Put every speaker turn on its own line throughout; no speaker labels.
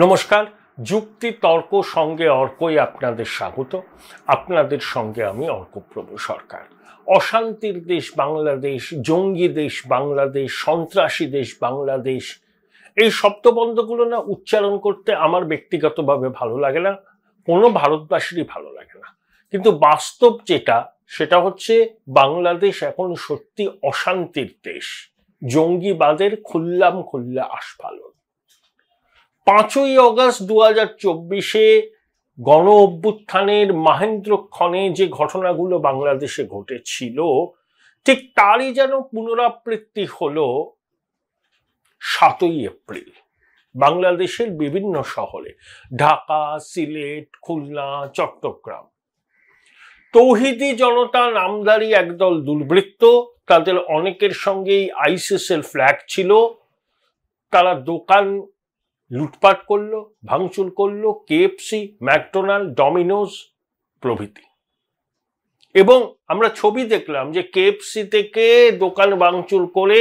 নমস্কার। যুক্তি তর্ক সঙ্গে অর্কই আপনাদের স্বাগত। আপনাদের সঙ্গে আমি অর্কপ্রভু সরকার। অশান্তির দেশ বাংলাদেশ, জঙ্গি দেশ বাংলাদেশ, সন্ত্রাসী দেশ বাংলাদেশ, এই শব্দবন্ধগুলো না উচ্চারণ করতে আমার ব্যক্তিগতভাবে ভালো লাগে না, কোনো ভারতবাসীরই ভালো লাগে না। কিন্তু বাস্তব যেটা, সেটা হচ্ছে বাংলাদেশ এখন সত্যি অশান্তির দেশ। জঙ্গিবাদের খুল্লা আস্ফালন। 5ই অগস্ট 2024 গণ অভ্যুত্থানের মাহেন্দ্রক্ষণে যে ঘটনাগুলো বাংলাদেশে ঘটেছিল, ঠিক তারই যেন পুনরাবৃত্তি হলো 7ই এপ্রিল বাংলাদেশের বিভিন্ন শহরে, ঢাকা, সিলেট, খুলনা, চট্টগ্রাম। তৌহিদি জনতা নামধারী একদল দুর্বৃত্ত, তাদের অনেকের সঙ্গেই আইসিসের ফ্ল্যাগ ছিল, তারা দোকান লুটপাট করলো, ভাঙচুর করলো, কেএফসি, ম্যাকডোনাল্ড, ডমিনোজ প্রভৃতি। এবং আমরা ছবি দেখলাম যে কেএফসি থেকে দোকান ভাঙচুর করে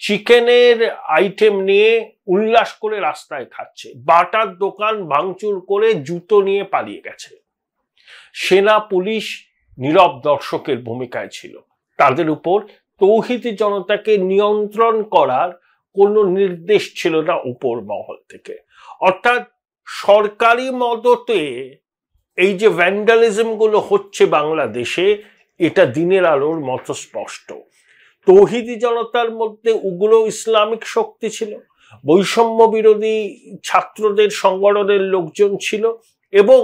চিকেনের আইটেম নিয়ে উল্লাস করে রাস্তায় খাচ্ছে, বাটার দোকান ভাঙচুর করে জুতো নিয়ে পালিয়ে গেছে। সেনা পুলিশ নীরব দর্শকের ভূমিকায় ছিল। তাদের উপর তৌহিদি জনতাকে নিয়ন্ত্রণ করার কোনো নির্দেশ ছিল না উপর মহল থেকে। অর্থাৎ সরকারি মদতে এই যে ভ্যান্ডালিজম গুলো হচ্ছে বাংলাদেশে, এটা দিনের আলোর মতো স্পষ্ট। তৌহিদি জনতার মধ্যে উগ্র ইসলামিক শক্তি ছিল, বৈষম্য বিরোধী ছাত্রদের সংগঠনের লোকজন ছিল, এবং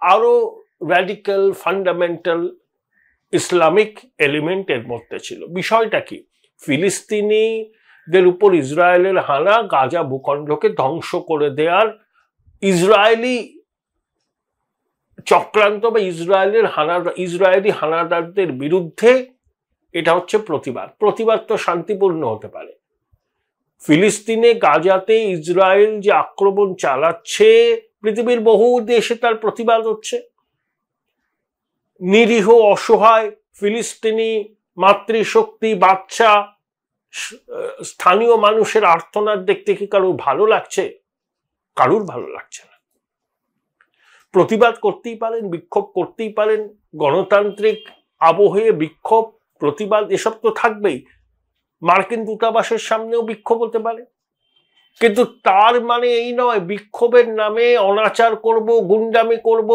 আরো র্যাডিক্যাল ফান্ডামেন্টাল ইসলামিক এলিমেন্ট এর মধ্যে ছিল। বিষয়টা কি? ফিলিস্তিনিদের উপর ইসরায়েলের হানা গাজা ভূখণ্ডকে ধ্বংস করে দেওয়ার ইসরায়েলি চক্রান্ত বা ইসরায়েলি হানাদারদের বিরুদ্ধে এটা হচ্ছে প্রতিবাদ। প্রতিবাদ তো শান্তিপূর্ণ হতে পারে। ফিলিস্তিনে গাজাতে ইসরায়েল যে আক্রমণ চালাচ্ছে, পৃথিবীর বহু দেশে তার প্রতিবাদ হচ্ছে। নিরীহ অসহায় ফিলিস্তিনি মাতৃশক্তি, বাচ্চা, স্থানীয় মানুষের আর্তনাদ দেখতে কি কারোর ভালো লাগছে? কারোর ভালো লাগছে না। প্রতিবাদ করতেই পারেন, বিক্ষোভ করতেই পারেন, গণতান্ত্রিক আবহে বিক্ষোভ, প্রতিবাদ এসব তো থাকবেই। মার্কিন দূতাবাসের সামনেও বিক্ষোভ হতে পারে, কিন্তু তার মানে এই নয় বিক্ষোভের নামে অনাচার করব, গুন্ডামি করব।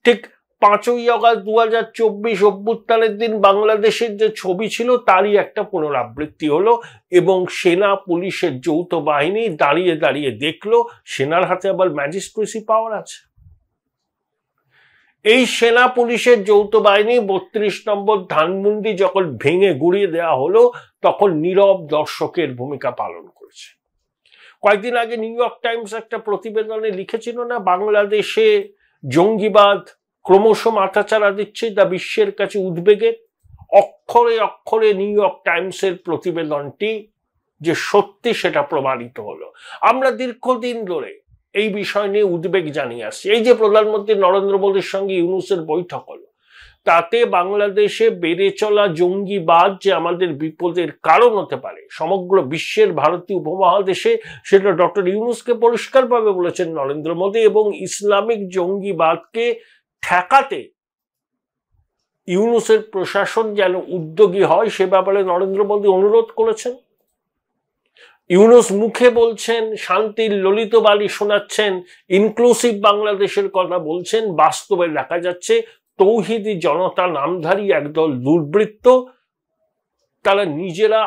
ঠিক 5ই অগস্ট 2024 অভ্যুত্থানের দিন বাংলাদেশের যে ছবি ছিল, তারই একটা পুনরাবৃত্তি হলো, এবং সেনা পুলিশের যৌথ বাহিনী দাঁড়িয়ে দাঁড়িয়ে দেখলো সেনার হাতে আবার ম্যাজিস্ট্রেসি পাওয়ার আছে। এই সেনা পুলিশের যৌথ বাহিনী 32 নম্বর ধানমন্ডি যখন ভেঙে গুড়িয়ে দেওয়া হলো, তখন নীরব দর্শকের ভূমিকা পালন করেছে। কয়েকদিন আগে নিউ ইয়র্ক টাইমস একটা প্রতিবেদনে লিখেছিল না, বাংলাদেশে জঙ্গিবাদ ক্রমশ মাথাচাড়া দিচ্ছে, তা বিশ্বের কাছে উদ্বেগের। অক্ষরে অক্ষরে নিউ ইয়র্ক টাইমসের প্রতিবেদনটি যে সত্যি সেটা প্রমাণিত হলো। আমরা দীর্ঘদিন ধরে এই বিষয় নিয়ে উদ্বেগ জানিয়ে আসছি। এই যে প্রধানমন্ত্রী নরেন্দ্র মোদীর সঙ্গে ইউনূসের বৈঠক হলো, তাতে বাংলাদেশে বেড়ে চলা জঙ্গিবাদ যে আমাদের বিপদের কারণ হতে পারে সমগ্র বিশ্বের, ভারতীয় উপমহাদেশে, সেটা ডক্টর ইউনূসকে পরিষ্কারভাবে বলেছেন নরেন্দ্র মোদী। এবং ইসলামিক জঙ্গিবাদকে ঠেকাতে ইউনূসের প্রশাসন যেন উদ্যোগী হয়, সে ব্যাপারে নরেন্দ্র মোদী অনুরোধ করেছেন। ইউনূস মুখে বলছেন, শান্তির ললিত বাণী শোনাচ্ছেন, ইনক্লুসিভ বাংলাদেশের কথা বলছেন, বাস্তবে দেখা যাচ্ছে তৌহিদি জনতা নামধারী একদল দুর্বৃত্ত, তারা নিজেরা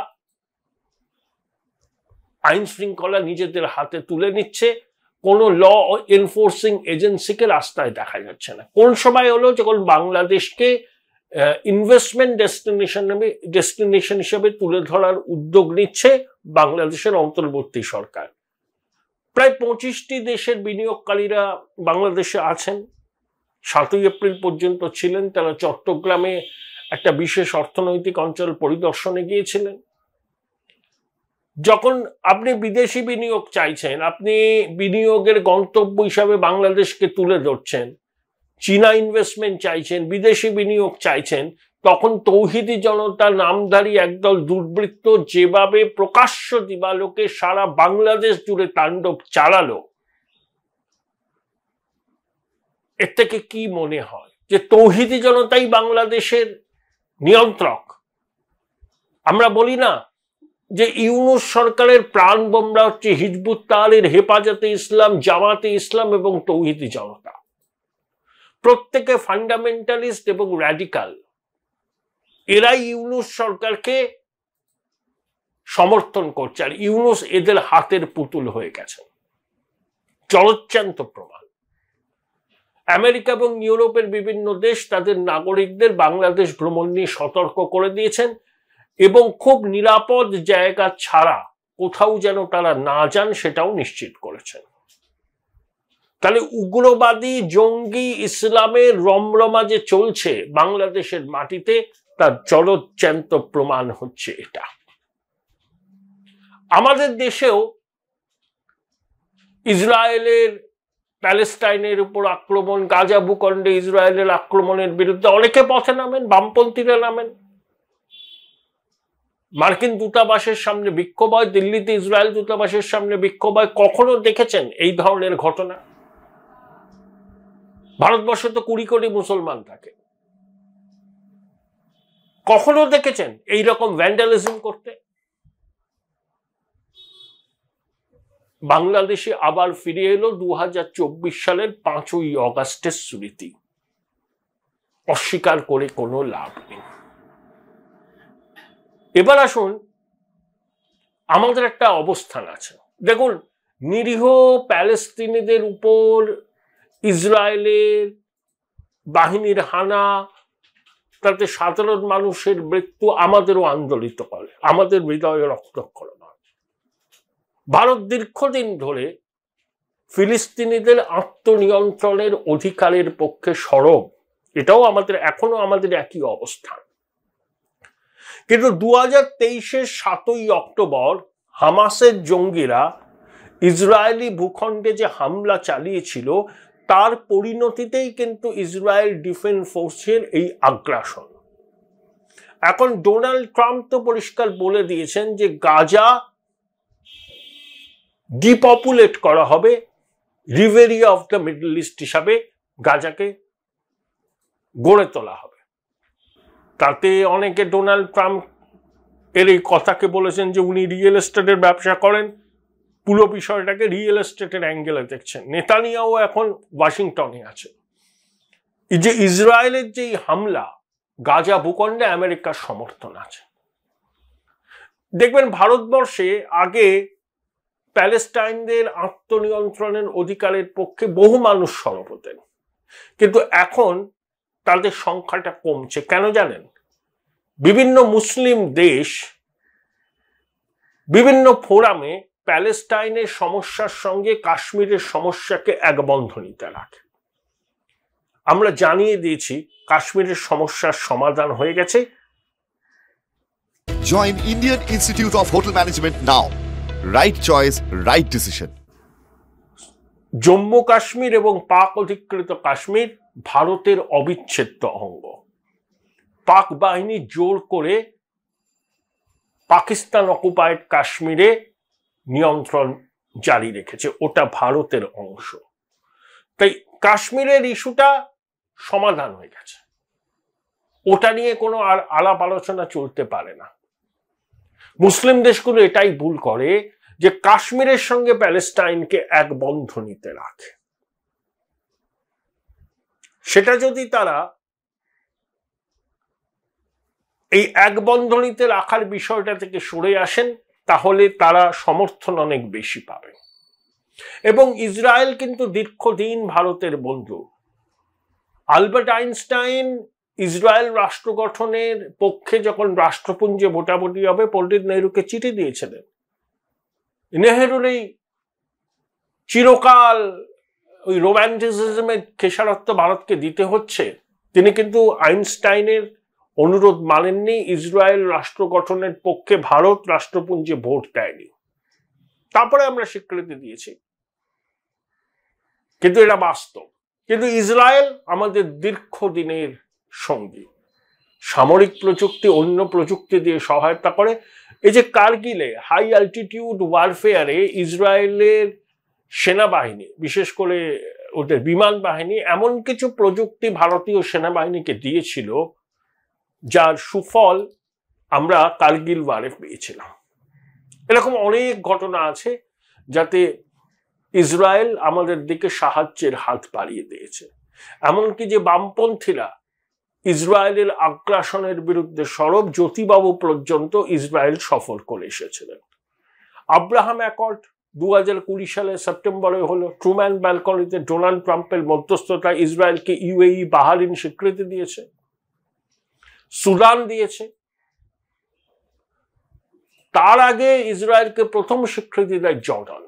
আইন শৃঙ্খলা নিজেদের হাতে তুলে নিচ্ছে। কোনো ল এনফোর্সিং এজেন্সিকে রাস্তায় দেখা যাচ্ছে না। কোন সময় হলো যখন বাংলাদেশকে ইনভেস্টমেন্ট ডেস্টিনেশন হিসেবে তুলে ধরার উদ্যোগ নিচ্ছে বাংলাদেশের অন্তর্বর্তী সরকার। প্রায় 25টি দেশের বিনিয়োগকারীরা বাংলাদেশে আছেন, 7ই এপ্রিল পর্যন্ত ছিলেন। তারা চট্টগ্রামে একটা বিশেষ অর্থনৈতিক অঞ্চল পরিদর্শনে গিয়েছিলেন। যখন আপনি বিদেশি বিনিয়োগ চাইছেন, আপনি বিনিয়োগের গন্তব্য হিসাবে বাংলাদেশকে তুলে ধরছেন, চীনা ইনভেস্টমেন্ট চাইছেন, বিদেশি বিনিয়োগ চাইছেন, তখন তৌহিদি জনতা নামধারী একদল দুর্বৃত্ত যেভাবে প্রকাশ্য দিবালোকে সারা বাংলাদেশ জুড়ে তাণ্ডব চালালো, এর থেকে কি মনে হয় যে তৌহিদি জনতাই বাংলাদেশের নিয়ন্ত্রক? আমরা বলি না যে ইউনূস সরকারের প্রাণ বোমরা হচ্ছে হিজবুত তাহরির, হেফাজতে ইসলাম, জামাতে ইসলাম এবং তৌহিদি জনতা। প্রত্যেকে ফান্ডামেন্টালিস্ট এবং র্যাডিকাল। এরাই ইউনূস সরকারকে সমর্থন করছে, আর ইউনূস এদের হাতের পুতুল হয়ে গেছে। জলজ্যান্ত প্রমাণ। আমেরিকা এবং ইউরোপের বিভিন্ন দেশ তাদের নাগরিকদের বাংলাদেশ ভ্রমণ নিয়ে সতর্ক করে দিয়েছেন এবং খুব নিরাপদ জায়গা ছাড়া কোথাও যেন তারা না যান সেটাও নিশ্চিত করেছেন। তাহলে উগ্রবাদী জঙ্গি ইসলামের রমরমা যে চলছে বাংলাদেশের মাটিতে, তার জলজ্যান্ত প্রমাণ হচ্ছে এটা। আমাদের দেশেও ইসরায়েলের প্যালেস্টাইনের উপর আক্রমণ, গাজা ভূখণ্ডে ইসরায়েলের আক্রমণের বিরুদ্ধে অনেকে পথে নামেন, বামপন্থীরা নামেন। মার্কিন দূতাবাসের সামনে বিক্ষোভ হয়, দিল্লিতে ইসরায়েল দূতাবাসের সামনে বিক্ষোভ হয়। কখনো দেখেছেন এই ধরনের ঘটনা? ভারতবর্ষে তো 20 কোটি মুসলমান থাকে, কখনো দেখেছেন এইরকম ভ্যান্ডালিজম করতে? বাংলাদেশে আবার ফিরে এলো 2024 সালের 5ই অগাস্টের স্মৃতি। অস্বীকার করে কোনো লাভ নেই। এবার আসুন, আমাদের একটা অবস্থান আছে। দেখুন, নিরীহ প্যালেস্তিনিদের উপর ইসরায়েলের বাহিনীর হানা, তাতে সাধারণ মানুষের মৃত্যু আমাদেরও আন্দোলিত করে, আমাদের হৃদয়ে রক্তক্ষরণ হয়। ভারত দীর্ঘদিন ধরে ফিলিস্তিনিদের আত্মনিয়ন্ত্রণের অধিকারের পক্ষে সরব, এটাও আমাদের এখনো আমাদের একই অবস্থান। কিন্তু 2023-এর 7ই অক্টোবর হামাসের জঙ্গিরা ইসরায়েলি ভূখণ্ডে যে হামলা চালিয়েছিল তার পরিণতিতেই কিন্তু ইসরায়েল ডিফেন্স ফোর্সের এই আগ্রাসন। এখন ডোনাল্ড ট্রাম্প তো পরিষ্কার বলে দিয়েছেন যে গাজা ডিপপুলেট করা হবে, Riviera of the middle east হিসাবে গাজাকে গড়ে তোলা হবে। তাতে অনেকে ডোনাল্ড ট্রাম্প এর এই কথাকে বলেছেন যে উনি রিয়েল এস্টেটের ব্যবসা করেন, পুরো বিষয়টাকে রিয়েল এস্টেটের অ্যাঙ্গেলে দেখছেন। নেতানিয়াহু এখন ওয়াশিংটনে আছে। এই যে ইসরায়েলের যে হামলা, গাজা ভূখণ্ডে আমেরিকার সমর্থন আছে। দেখবেন ভারতবর্ষে আগে প্যালেস্টাইনদের আত্মনিয়ন্ত্রণের অধিকারের পক্ষে বহু মানুষ সরব হতেন, কিন্তু এখন তাদের সংখ্যাটা কমছে। কেন জানেন? বিভিন্ন মুসলিম দেশ বিভিন্ন ফোরামে প্যালেস্টাইনের সমস্যার সঙ্গে কাশ্মীরের সমস্যাকে এক বন্ধনীতে রাখে। আমরা জানিয়ে দিয়েছি কাশ্মীরের সমস্যার সমাধান হয়ে গেছে।
Join Indian Institute of Hotel Management now. Right choice, right decision.
Jammu Kashmir এবং পাক অধিকৃত কাশ্মীর ভারতের অবিচ্ছেদ্য অঙ্গ। পাক বাহিনী জোর করে পাকিস্তান অকুপায়েড কাশ্মীরে নিয়ন্ত্রণ জারি রেখেছে, ওটা ভারতের অংশ। তাই কাশ্মীরের ইস্যুটা সমাধান হয়ে গেছে, ওটা নিয়ে কোনো আর আলাপ আলোচনা চলতে পারে না। মুসলিম দেশগুলো এটাই ভুল করে যে কাশ্মীরের সঙ্গে প্যালেস্টাইনকে এক বন্ধনীতে রাখে। সেটা যদি তারা এই এক বন্ধনীতে রাখার বিষয়টা থেকে সরে আসেন, তাহলে তারা সমর্থন অনেক বেশি পাবে। এবং ইসরায়েল কিন্তু দীর্ঘদিন ভারতের বন্ধু। আলবার্ট আইনস্টাইন ইসরায়েল রাষ্ট্র গঠনের পক্ষে যখন রাষ্ট্রপুঞ্জে ভোটাভুটি হবে পণ্ডিত নেহরুকে চিঠি দিয়েছিলেন। নেহরুর এই চিরকাল ওই রোম্যান্টিসিজমের খেসারত্ব ভারতকে দিতে হচ্ছে, তিনি কিন্তু আইনস্টাইনের অনুরোধ মানেননি, ইসরায়েল রাষ্ট্র গঠনের পক্ষে ভারত রাষ্ট্রপুঞ্জে ভোট দেয়নি। তারপরে আমরা স্বীকৃতি দিয়েছি, কিন্তু এটা বাস্তব। কিন্তু ইসরায়েল আমাদের দীর্ঘদিনের সঙ্গী, সামরিক প্রযুক্তি অন্য প্রযুক্তি দিয়ে সহায়তা করে। এই যে কারগিলে হাই অ্যালটিটিউড ওয়ারফেয়ারে ইসরায়েলের সেনাবাহিনী, বিশেষ করে ওদের বিমান বাহিনী এমন কিছু প্রযুক্তি ভারতীয় সেনাবাহিনীকে দিয়েছিল যার সুফল আমরা কার্গিল ওয়ারে পেয়েছিলাম। এরকম অনেক ঘটনা আছে যাতে ইসরায়েল আমাদের দিকে সাহায্যের হাত বাড়িয়ে দিয়েছে। এমনকি যে বামপন্থীরা ইসরায়েলের আগ্রাসনের বিরুদ্ধে সরব, জ্যোতিবাবু পর্যন্ত ইসরায়েল সফল করে এসেছিলেন। আব্রাহাম অ্যাকর্ড 2020 সালে সেপ্টেম্বরে হলো। ট্রুম্যান ব্যালকনিতে ডোনাল্ড ট্রাম্পের মধ্যস্থতায় ইসরায়েলকে ইউএই, বাহারিন স্বীকৃতি দিয়েছে, সুদান দিয়েছে। তার আগে ইসরায়েলকে প্রথম স্বীকৃতি দেয় জর্ডান।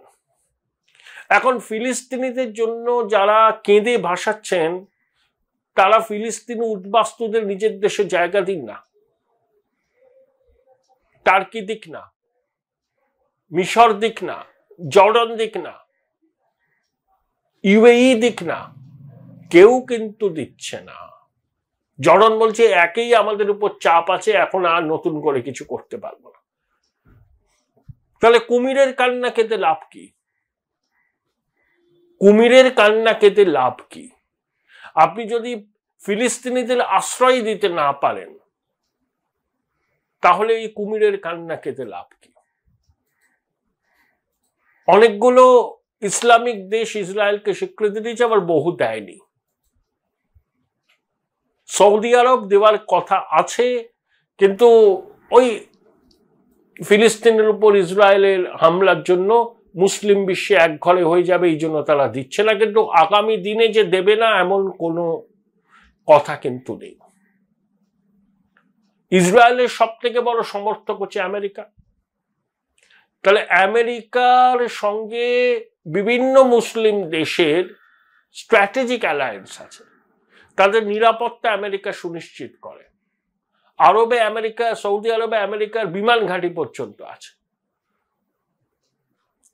এখন ফিলিস্তিনিদের জন্য যারা কেঁদে ভাসাচ্ছেন তারা ফিলিস্তিনি উদ্বাস্তুদের নিজের দেশে জায়গা দিন না, টার্কি দিক না, মিশর দিক না, জর্ডান দিক না, ইউএই দিক না, কেউ কিন্তু দিচ্ছে না। জর্ডান বলছে একেই আমাদের উপর চাপ আছে, এখন আর নতুন করে কিছু করতে পারবো না। তাহলে কুমিরের কান্না কেঁদে লাভ কি? কুমিরের কান্না কেঁদে লাভ কি? আপনি যদি ফিলিস্তিনিদের আশ্রয় দিতে না পারেন তাহলে এই কুমিরের কান্না কেঁদে লাভ কি? অনেকগুলো ইসলামিক দেশ ইসরায়েলকে স্বীকৃতি দিয়েছে, আবার বহু দেয়নি। সৌদি আরব দেওয়ার কথা আছে, কিন্তু ওই ফিলিস্তিনের উপর ইসরায়েলের হামলার জন্য মুসলিম বিশ্বে এক ঘরে হয়ে যাবে, এই জন্য তারা দিচ্ছে না। কিন্তু আগামী দিনে যে দেবে না এমন কোনো কথা কিন্তু নেই। ইসরায়েলের সব থেকে বড় সমর্থক হচ্ছে আমেরিকা। তাহলে আমেরিকার সঙ্গে বিভিন্ন মুসলিম দেশের স্ট্র্যাটেজিক অ্যালায়েন্স আছে, তাদের নিরাপত্তা আমেরিকা সুনিশ্চিত করে। আরবে আমেরিকা, সৌদি আরবে আমেরিকার বিমান ঘাঁটি পর্যন্ত আছে।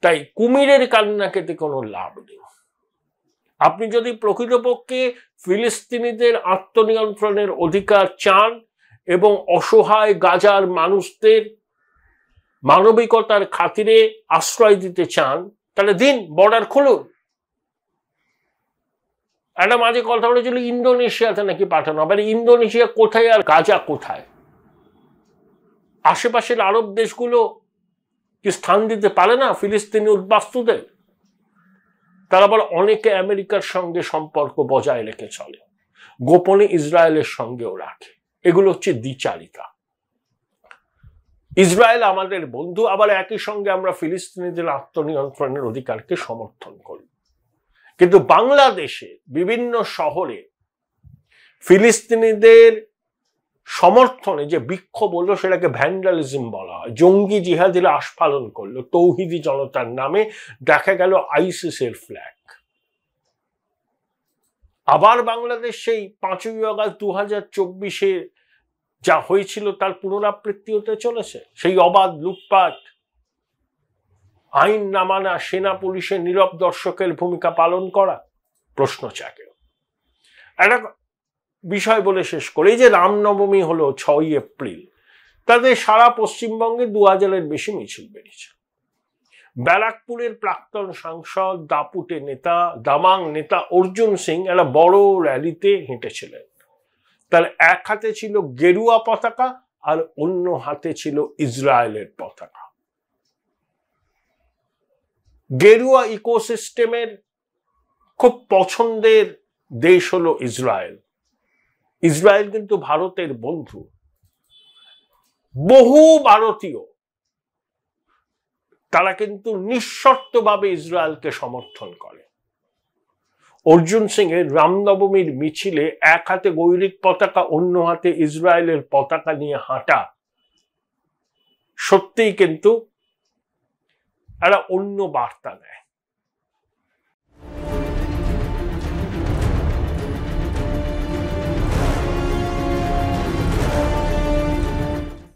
তাই কুমিরের কান্না কেটে কোনো লাভ নেই। আপনি যদি প্রকৃতপক্ষে ফিলিস্তিনিদের আত্মনিয়ন্ত্রণের অধিকার চান এবং অসহায় গাজার মানুষদের মানবিকতার খাতিরে আশ্রয় দিতে চান, তাহলে দিন, বর্ডার খুলুন। একটা মাঝে কথা বলেছিল ইন্দোনেশিয়াতে নাকি পাঠানো হবে। ইন্দোনেশিয়া কোথায় আর গাজা কোথায়? আশেপাশের আরব দেশগুলো কি স্থান দিতে পারে না ফিলিস্তিনি উদ্বাস্তুদের? তারা আবার অনেকে আমেরিকার সঙ্গে সম্পর্ক বজায় রেখে চলে, গোপনে ইসরায়েলের সঙ্গেও রাখে। এগুলো হচ্ছে দ্বিচারিতা। ইসরায়েল আমাদের বন্ধু, আবার একই সঙ্গে আমরা ফিলিস্তিনিদের আত্মনিয়ন্ত্রণের অধিকারকে সমর্থন করি। কিন্তু বাংলাদেশে বিভিন্ন শহরে ফিলিস্তিনিদের সমর্থনে যে বিক্ষোভ হলো সেটাকে ভ্যান্ডালিজম বলা হয়। জঙ্গি জিহাদিরা আস্ফালন করলো তৌহিদি জনতার নামে, দেখা গেল আইসিসের ফ্ল্যাগ। আবার বাংলাদেশ সেই 5ই আগস্ট 2024-এ যা হয়েছিল তার পুনরাবৃত্তি হতে চলেছে। সেই অবাধ লুটপাট, আইন না মানা, সেনা পুলিশের নীরব দর্শকের ভূমিকা পালন করা, প্রশ্ন জাগে। একটা বিষয় বলে শেষ করে, এই যে রামনবমী হলো 6ই এপ্রিল, তাদের সারা পশ্চিমবঙ্গে 2000-এর বেশি মিছিল বেরিয়েছে। ব্যারাকপুরের প্রাক্তন সাংসদ, দাপুটে নেতা, দামাং নেতা অর্জুন সিং একটা বড় র্যালিতে হেঁটেছিলেন। তার এক হাতে ছিল গেরুয়া পতাকা আর অন্য হাতে ছিল ইসরায়েলের পতাকা। গেরুয়া ইকোসিস্টেমের খুব পছন্দের দেশ হলো ইসরায়েল। ইসরায়েল কিন্তু ভারতের বন্ধু। বহু ভারতীয় তারা কিন্তু নিঃশর্তভাবে ইসরায়েলকে সমর্থন করে। অর্জুন সিং এর রামনবমীর মিছিলে এক হাতে গৈরিক পতাকা, অন্য হাতে ইসরায়েলের পতাকা নিয়ে হাঁটা সত্যিই কিন্তু একটা অন্য বার্তা দেয়।